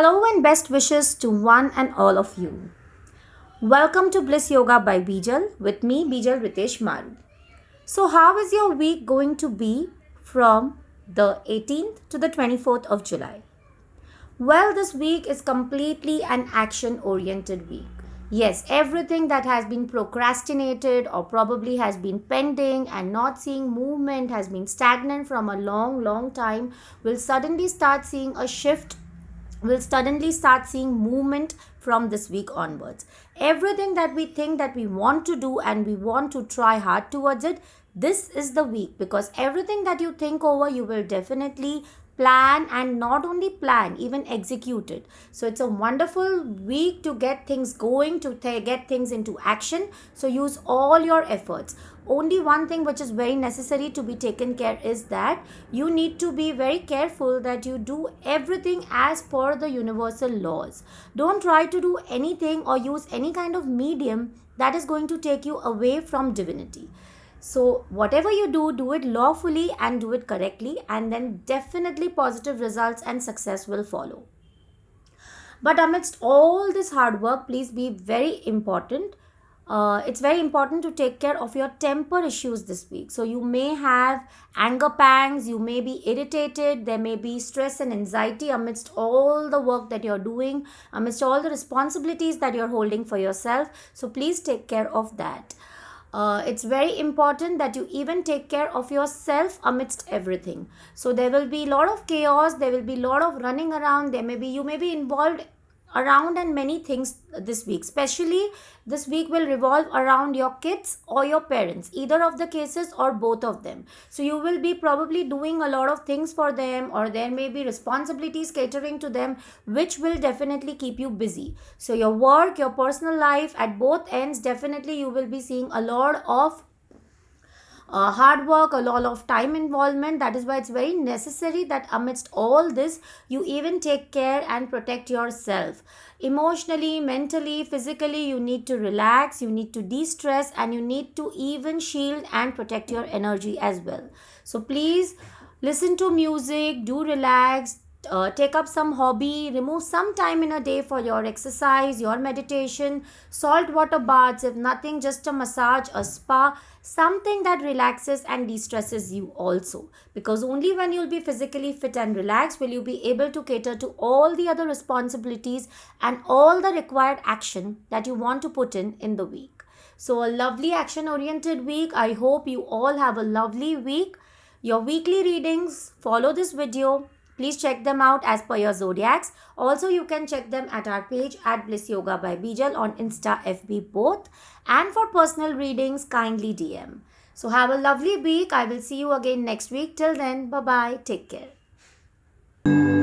Hello and best wishes to one and all of you. Welcome to Bliss Yoga by Bijal with me, Bijal Ritesh Maru. So, how is your week going to be from the 18th to the 24th of July? Well, this week is completely an action oriented week. Yes, everything that has been procrastinated or probably has been pending and not seeing movement has been stagnant from a long time will suddenly start seeing a shift, will suddenly start seeing movement from this week onwards. Everything that we think that we want to do and we want to try hard towards it, this is the week, because everything that you think over, you will definitely plan, and not only plan, even execute it. So it's a wonderful week to get things going, to get things into action. So use all your efforts. Only one thing which is very necessary to be taken care is that you need to be very careful that you do everything as per the universal laws. Don't try to do anything or use any kind of medium that is going to take you away from divinity. So, whatever you do, do it lawfully and do it correctly, and then definitely positive results and success will follow. But amidst all this hard work, please be very important. It's very important to take care of your temper issues this week. So, you may have anger pangs, you may be irritated, there may be stress and anxiety amidst all the work that you're doing, amidst all the responsibilities that you're holding for yourself. So, please take care of that. It's very important that you even take care of yourself amidst everything. So there will be a lot of chaos, there will be a lot of running around, there may be, you may be involved around and many things this week. Especially this week will revolve around your kids or your parents, either of the cases or both of them. So you will be probably doing a lot of things for them, or there may be responsibilities catering to them, which will definitely keep you busy. So your work, your personal life, at both ends, definitely you will be seeing a lot of hard work, a lot of time involvement. That is why it's very necessary that amidst all this, you even take care and protect yourself. Emotionally, mentally, physically, you need to relax, you need to de stress, and you need to even shield and protect your energy as well. So, please listen to music, do relax. Take up some hobby, remove some time in a day for your exercise, your meditation, salt water baths, if nothing, just a massage, a spa, something that relaxes and de-stresses you also, because only when you'll be physically fit and relaxed will you be able to cater to all the other responsibilities and all the required action that you want to put in the week. So a lovely action oriented week. I hope you all have a lovely week. Your weekly readings, follow this video. Please check them out as per your zodiacs. Also, you can check them at our page at Bliss Yoga by Bijal on Insta, FB both. And for personal readings, kindly DM. So have a lovely week. I will see you again next week. Till then, bye bye. Take care.